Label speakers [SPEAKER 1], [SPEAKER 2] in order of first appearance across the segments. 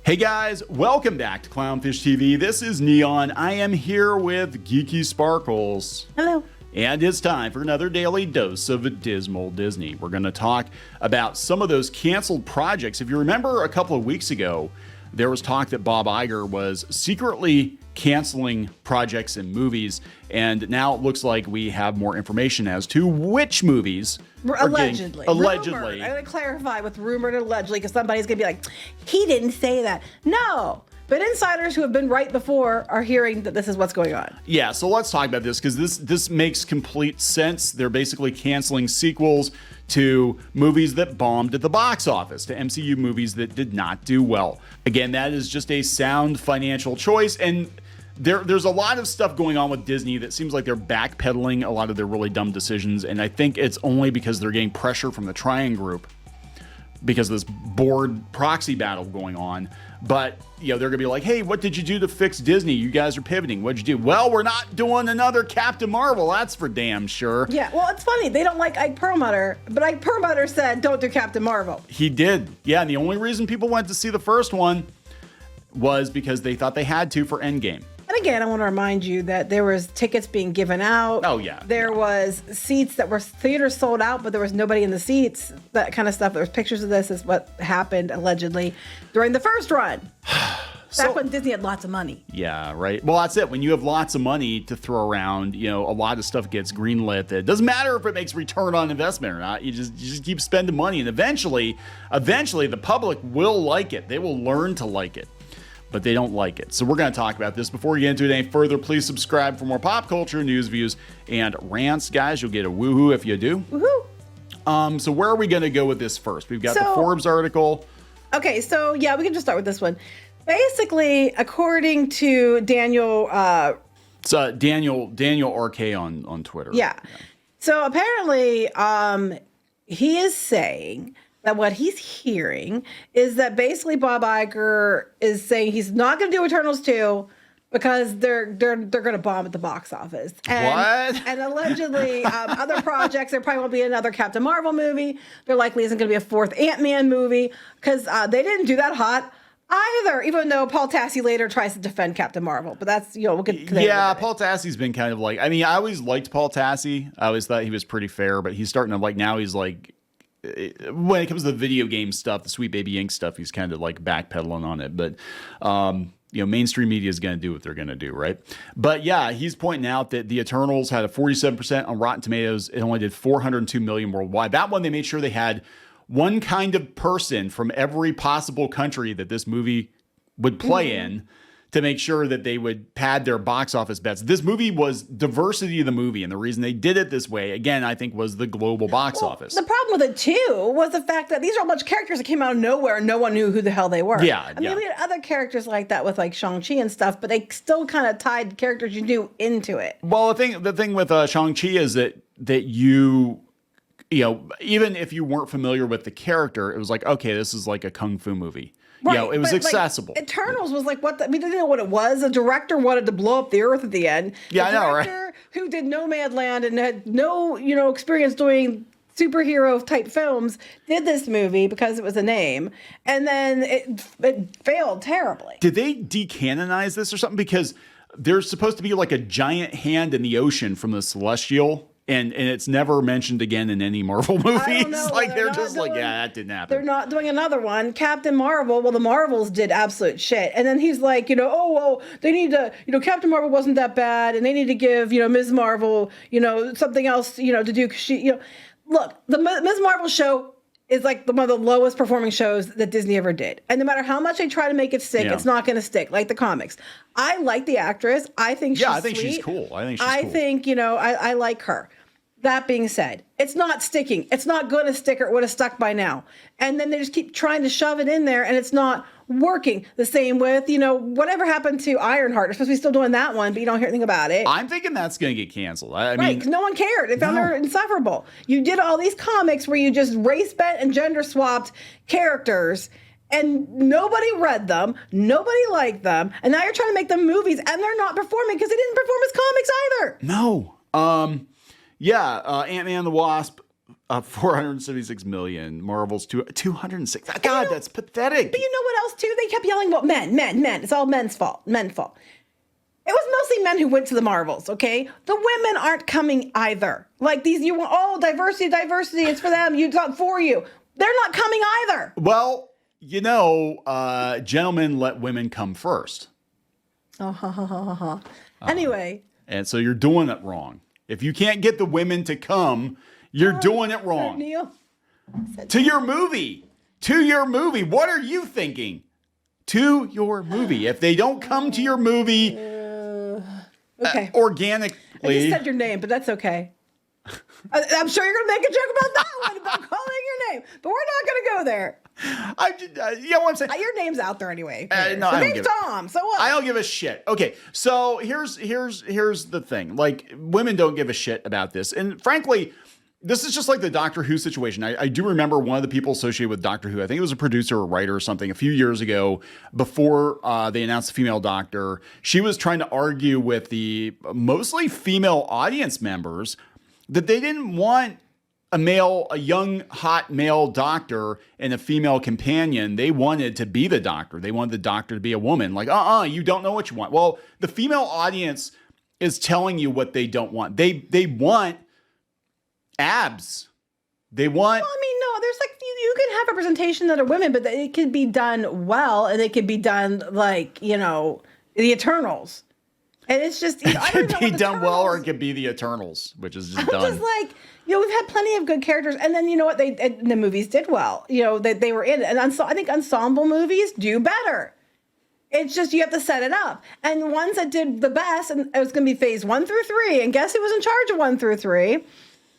[SPEAKER 1] Hey guys, welcome back to Clownfish TV. This is Kneon. I am here with Geeky Sparkles.
[SPEAKER 2] Hello.
[SPEAKER 1] And it's time for another daily dose of dismal Disney. We're going to talk about some of those canceled projects. If you remember a couple of weeks ago, there was talk that Bob Iger was secretly canceling projects and movies, and now it looks like we have more information as to which movies
[SPEAKER 2] Allegedly.
[SPEAKER 1] Allegedly.
[SPEAKER 2] Rumored. I'm going to clarify with rumored and allegedly because somebody's going to be like, he didn't say that. No. But insiders who have been right before are hearing that this is what's going on.
[SPEAKER 1] Yeah, so let's talk about this because this makes complete sense. They're basically canceling sequels to movies that bombed at the box office, to MCU movies that did not do well. Again, that is just a sound financial choice, and there's a lot of stuff going on with Disney that seems like they're backpedaling a lot of their really dumb decisions, and I think it's only because they're getting pressure from the Trian Group because of this board proxy battle going on. But, you know, they're going to be like, hey, what did you do to fix Disney? You guys are pivoting. What'd you do? Well, we're not doing another Captain Marvel. That's for damn sure.
[SPEAKER 2] Yeah, well, it's funny. They don't like Ike Perlmutter, but Ike Perlmutter said, don't do Captain Marvel.
[SPEAKER 1] He did. Yeah, and the only reason people went to see the first one was because they thought they had to for Endgame.
[SPEAKER 2] And again, I want to remind you that there was tickets being given out.
[SPEAKER 1] Oh, yeah.
[SPEAKER 2] There was seats that were theaters sold out, but there was nobody in the seats, that kind of stuff. There was pictures of this is what happened allegedly during the first run. Back when Disney had lots of money.
[SPEAKER 1] Yeah, right. Well, that's it. When you have lots of money to throw around, you know, a lot of stuff gets greenlit. It doesn't matter if it makes return on investment or not. You just keep spending money, and eventually the public will like it. They will learn to like it. But they don't like it. So we're going to talk about this. Before we get into it any further, please subscribe for more pop culture, news, views, and rants. Guys, you'll get a woohoo if you do.
[SPEAKER 2] Woohoo!
[SPEAKER 1] So where are we going to go with this first? We've got the Forbes article.
[SPEAKER 2] Okay, so yeah, we can just start with this one. Basically, according to Daniel...
[SPEAKER 1] Daniel RK on Twitter.
[SPEAKER 2] Yeah. So apparently, he is saying that what he's hearing is that basically Bob Iger is saying he's not going to do Eternals 2 because they're going to bomb at the box office. And,
[SPEAKER 1] what?
[SPEAKER 2] And allegedly, other projects, there probably won't be another Captain Marvel movie. There likely isn't going to be a fourth Ant-Man movie because they didn't do that hot either, even though Paul Tassi later tries to defend Captain Marvel. But that's, you know, we'll get
[SPEAKER 1] yeah, Paul Tassi's been kind of like, I mean, I always liked Paul Tassi. I always thought he was pretty fair, but he's starting to like, now he's like, when it comes to the video game stuff, the Sweet Baby Inc. stuff, he's kind of like backpedaling on it. But, you know, mainstream media is going to do what they're going to do, right? But yeah, he's pointing out that the Eternals had a 47% on Rotten Tomatoes. It only did 402 million worldwide. That one, they made sure they had one kind of person from every possible country that this movie would play in to make sure that they would pad their box office bets. This movie was diversity of the movie, and the reason they did it this way, again, I think, was the global box office.
[SPEAKER 2] The problem with it, too, was the fact that these are a bunch of characters that came out of nowhere and no one knew who the hell they were.
[SPEAKER 1] Yeah,
[SPEAKER 2] I mean, we had other characters like that with, like, Shang-Chi and stuff, but they still kind of tied characters you knew into it.
[SPEAKER 1] Well, the thing with Shang-Chi is that you know, even if you weren't familiar with the character, it was like, okay, this is like a kung fu movie.
[SPEAKER 2] Right,
[SPEAKER 1] you know, it was accessible.
[SPEAKER 2] Like, Eternals was like, what? We didn't know what it was. The director wanted to blow up the earth at the end.
[SPEAKER 1] Yeah, I know, right?
[SPEAKER 2] The director who did Nomadland and had no, you know, experience doing superhero type films did this movie because it was a name, and then it failed terribly.
[SPEAKER 1] Did they decanonize this or something? Because there's supposed to be like a giant hand in the ocean from the Celestial. And it's never mentioned again in any Marvel movies. Like they're just like, yeah, that didn't happen.
[SPEAKER 2] They're not doing another one. Captain Marvel, well, the Marvels did absolute shit. And then he's like, you know, oh, well, they need to, you know, Captain Marvel wasn't that bad. And they need to give, you know, Ms. Marvel, you know, something else, you know, to do. She, you know, look, the Ms. Marvel show is like one of the lowest performing shows that Disney ever did. And no matter how much they try to make it stick, it's not going to stick like the comics. I like the actress. I think she's
[SPEAKER 1] sweet. She's cool.
[SPEAKER 2] I think, you know, I like her. That being said, it's not sticking. It's not going to stick, or it would have stuck by now. And then they just keep trying to shove it in there, and it's not working. The same with, you know, whatever happened to Ironheart. They're supposed to be still doing that one, but you don't hear anything about it.
[SPEAKER 1] I'm thinking that's going to get canceled. I mean,
[SPEAKER 2] because no one cared. They found her insufferable. You did all these comics where you just race bent and gender swapped characters, and nobody read them, nobody liked them, and now you're trying to make them movies, and they're not performing because they didn't perform as comics either.
[SPEAKER 1] No. Yeah, Ant-Man and the Wasp 476 million. Marvel's 206. God, that's pathetic.
[SPEAKER 2] But you know what else too? They kept yelling about men. It's all men's fault. Men's fault. It was mostly men who went to the Marvels, okay? The women aren't coming either. Like these, you want, oh, diversity, it's for them. It's not for you. They're not coming either.
[SPEAKER 1] Well, you know, gentlemen let women come first.
[SPEAKER 2] Anyway.
[SPEAKER 1] And so you're doing it wrong. If you can't get the women to come, you're doing it wrong.
[SPEAKER 2] Neil.
[SPEAKER 1] To your movie. What are you thinking? To your movie. If they don't come to your movie
[SPEAKER 2] okay.
[SPEAKER 1] Organically.
[SPEAKER 2] I just said your name, but that's okay. I'm sure you're going to make a joke about that one, about calling your name. But we're not going to go there.
[SPEAKER 1] You know what I'm saying?
[SPEAKER 2] Your name's out there anyway.
[SPEAKER 1] No,
[SPEAKER 2] Your name's Tom. So what?
[SPEAKER 1] I don't give a shit. Okay, so here's the thing. Like, women don't give a shit about this. And frankly, this is just like the Doctor Who situation. I do remember one of the people associated with Doctor Who, I think it was a producer or writer or something, a few years ago, before they announced the female Doctor. She was trying to argue with the mostly female audience members that they didn't want a young, hot male doctor and a female companion. They wanted to be the Doctor. They wanted the Doctor to be a woman. Like, you don't know what you want. Well, the female audience is telling you what they don't want. They want abs. They want...
[SPEAKER 2] Well, I mean, no, there's like, you can have representation that are women, but it can be done well, and it can be done like, you know, the Eternals. And it's just, you know,
[SPEAKER 1] it could be done well, or it could be the Eternals, which is just done.
[SPEAKER 2] Just like, you know, we've had plenty of good characters, and then you know what, the movies did well. You know, they were in it, and I think ensemble movies do better. It's just you have to set it up, and the ones that did the best, and it was going to be phase 1 through 3, and guess who was in charge of 1 through 3?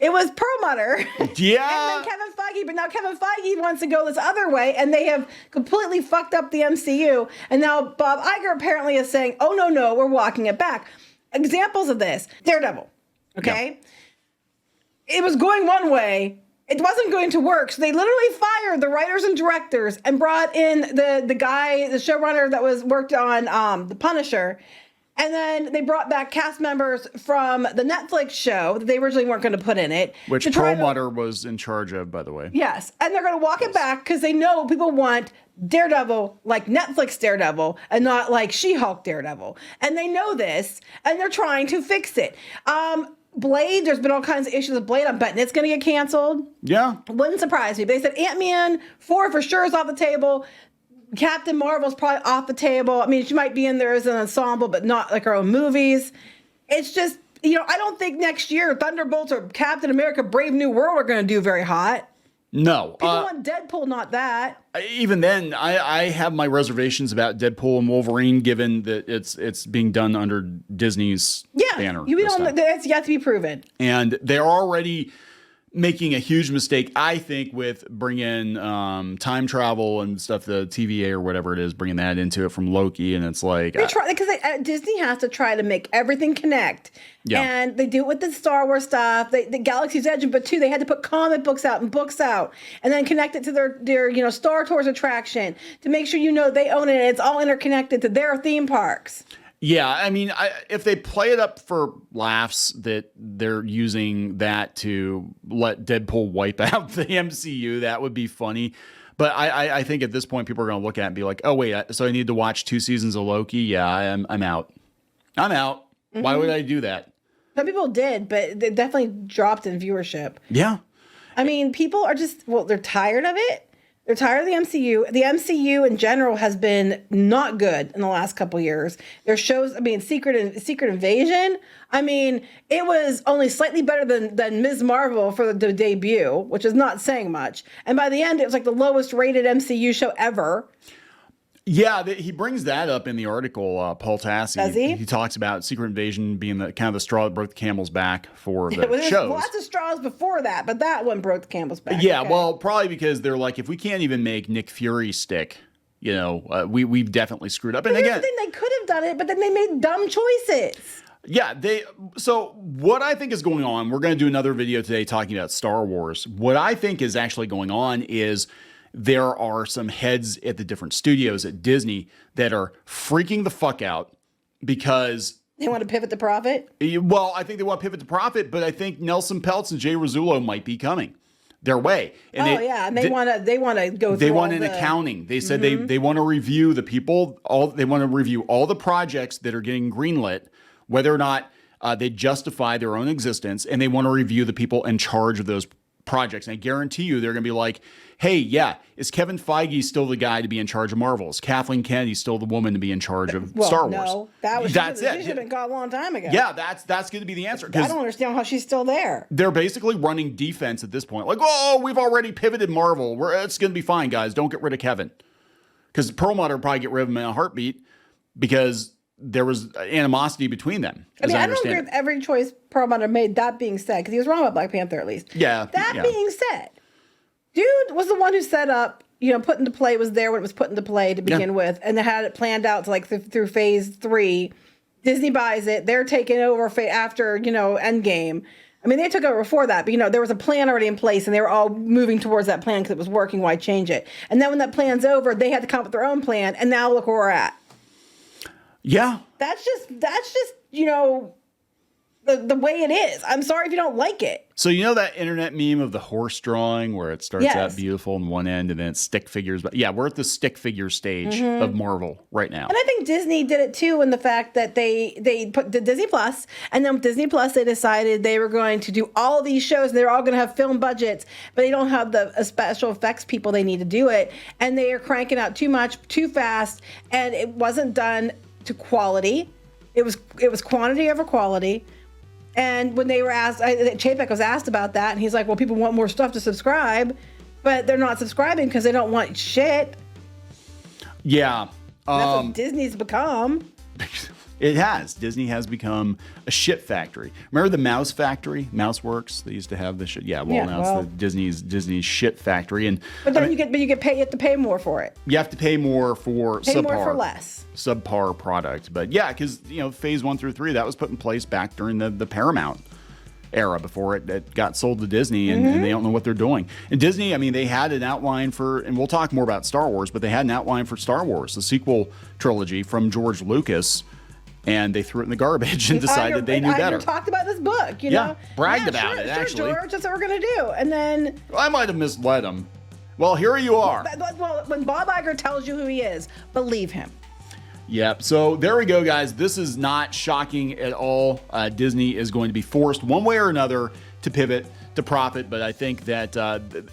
[SPEAKER 2] It was Perlmutter.
[SPEAKER 1] Yeah.
[SPEAKER 2] And then Kevin Feige, but now Kevin Feige wants to go this other way, and they have completely fucked up the MCU. And now Bob Iger apparently is saying, oh, no, we're walking it back. Examples of this, Daredevil, okay? Yeah. It was going one way. It wasn't going to work. So they literally fired the writers and directors and brought in the guy, the showrunner that worked on The Punisher. And then they brought back cast members from the Netflix show that they originally weren't going to put in it.
[SPEAKER 1] Which Perlmutter was in charge of, by the way.
[SPEAKER 2] Yes. And they're going to walk it back because they know people want Daredevil like Netflix Daredevil and not like She-Hulk Daredevil. And they know this, and they're trying to fix it. Blade, there's been all kinds of issues with Blade. I'm betting it's going to get canceled.
[SPEAKER 1] Yeah.
[SPEAKER 2] Wouldn't surprise me. But they said Ant-Man 4 for sure is off the table. Captain Marvel's probably off the table. I mean, she might be in there as an ensemble, but not like her own movies. It's just, you know, I don't think next year Thunderbolts or Captain America Brave New World are going to do very hot.
[SPEAKER 1] No.
[SPEAKER 2] People want Deadpool, not that.
[SPEAKER 1] Even then, I have my reservations about Deadpool and Wolverine, given that it's being done under Disney's banner.
[SPEAKER 2] That's yet to be proven.
[SPEAKER 1] And they're already making a huge mistake, I think, with bringing time travel and stuff, the TVA or whatever it is, bringing that into it from Loki. And it's like...
[SPEAKER 2] They try, because Disney has to try to make everything connect. Yeah. And they do it with the Star Wars stuff, the Galaxy's Edge, but too, they had to put comic books out and books out and then connect it to their you know, Star Tours attraction to make sure, you know, they own it and it's all interconnected to their theme parks.
[SPEAKER 1] Yeah, I mean, if they play it up for laughs that they're using that to let Deadpool wipe out the MCU, that would be funny. But I think at this point, people are going to look at it and be like, oh, wait, so I need to watch 2 seasons of Loki? Yeah, I'm out. I'm out. Mm-hmm. Why would I do that?
[SPEAKER 2] Some people did, but they definitely dropped in viewership.
[SPEAKER 1] Yeah.
[SPEAKER 2] I mean, people are just, well, they're tired of it. They're tired of the MCU. The MCU in general has been not good in the last couple of years. Their shows, I mean, Secret Invasion, I mean, it was only slightly better than Ms. Marvel for the debut, which is not saying much. And by the end, it was like the lowest rated MCU show ever.
[SPEAKER 1] Yeah, he brings that up in the article, Paul Tassi.
[SPEAKER 2] Does he?
[SPEAKER 1] He talks about Secret Invasion being the kind of the straw that broke the camel's back for the
[SPEAKER 2] There's
[SPEAKER 1] shows.
[SPEAKER 2] Lots of straws before that, but that one broke the camel's back.
[SPEAKER 1] Yeah, okay. Well, probably because they're like, if we can't even make Nick Fury stick, you know, we've definitely screwed up. And
[SPEAKER 2] again,
[SPEAKER 1] again,
[SPEAKER 2] they could have done it, but then they made dumb choices.
[SPEAKER 1] Yeah, so what I think is going on, we're going to do another video today talking about Star Wars. What I think is actually going on is there are some heads at the different studios at Disney that are freaking the fuck out because
[SPEAKER 2] they want to pivot to profit.
[SPEAKER 1] Well, I think they want to pivot to profit, but I think Nelson Peltz and Jay Rizzullo might be coming. their way. And
[SPEAKER 2] and they want to go through
[SPEAKER 1] they want
[SPEAKER 2] all
[SPEAKER 1] an
[SPEAKER 2] the
[SPEAKER 1] accounting. They said they want to review the people, they want to review all the projects that are getting greenlit, whether or not they justify their own existence, and they want to review the people in charge of those projects. And I guarantee you they're going to be like, hey, yeah, is Kevin Feige still the guy to be in charge of Marvel? Is Kathleen Kennedy still the woman to be in charge of Star Wars?
[SPEAKER 2] No, that's it. She should have been gone a long time ago.
[SPEAKER 1] Yeah, that's going to be the answer.
[SPEAKER 2] I don't understand how she's still there.
[SPEAKER 1] They're basically running defense at this point. Like, oh, we've already pivoted Marvel. It's going to be fine, guys. Don't get rid of Kevin. Because Perlmutter would probably get rid of him in a heartbeat because there was animosity between them.
[SPEAKER 2] I don't agree with every choice Perlmutter made, that being said, because he was wrong about Black Panther at least.
[SPEAKER 1] Yeah.
[SPEAKER 2] That being said, dude was the one who set up, put into play, was there when it was put into play to begin with, and they had it planned out to like through phase 3. Disney buys it. They're taking over after, Endgame. I mean, they took over before that, but, there was a plan already in place, and they were all moving towards that plan because it was working. Why change it? And then when that plan's over, they had to come up with their own plan, and now look where we're at.
[SPEAKER 1] Yeah.
[SPEAKER 2] That's just the way it is. I'm sorry if you don't like it.
[SPEAKER 1] So that internet meme of the horse drawing where it starts out beautiful in one end and then it's stick figures. But yeah, we're at the stick figure stage of Marvel right now.
[SPEAKER 2] And I think Disney did it too in the fact that they put the Disney Plus, and then with Disney Plus they decided they were going to do all these shows and they're all going to have film budgets, but they don't have the special effects people they need to do it, and they are cranking out too much, too fast, and it wasn't done to quality. It was quantity over quality. And when they were asked, Chapek was asked about that, and he's like, well, people want more stuff to subscribe, but they're not subscribing because they don't want shit.
[SPEAKER 1] Yeah.
[SPEAKER 2] That's what Disney's become.
[SPEAKER 1] It has. Disney has become a shit factory. Remember the Mouse Factory? Mouseworks? They used to have the shit. Yeah, well, now it's the Disney's shit factory.
[SPEAKER 2] But then you have to pay more for it.
[SPEAKER 1] You have to pay more for
[SPEAKER 2] more for less.
[SPEAKER 1] Subpar product. But yeah, because phase 1 through 3, that was put in place back during the Paramount era before it got sold to Disney, and they don't know what they're doing. And Disney, I mean, they had an outline for, and we'll talk more about Star Wars, but they had an outline for Star Wars, the sequel trilogy from George Lucas, and they threw it in the garbage and decided they knew better.
[SPEAKER 2] I talked about this book,
[SPEAKER 1] bragged about it, actually.
[SPEAKER 2] George, that's what we're going to do. And then...
[SPEAKER 1] I might have misled him. Well, here you are.
[SPEAKER 2] Well, when Bob Iger tells you who he is, believe him.
[SPEAKER 1] Yep. So there we go, guys. This is not shocking at all. Disney is going to be forced one way or another to pivot to profit. But I think that,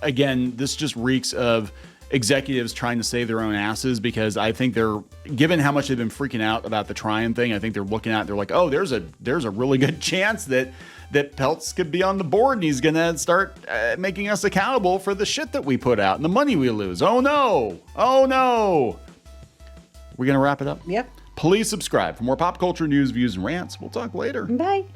[SPEAKER 1] again, this just reeks of executives trying to save their own asses, because I think they're, given how much they've been freaking out about the Tryon thing, I think they're looking at it, they're like, oh, there's a really good chance that Peltz could be on the board and he's going to start making us accountable for the shit that we put out and the money we lose. Oh, no. Oh, no. We're going to wrap it up?
[SPEAKER 2] Yep.
[SPEAKER 1] Please subscribe for more pop culture news, views, and rants. We'll talk later.
[SPEAKER 2] Bye.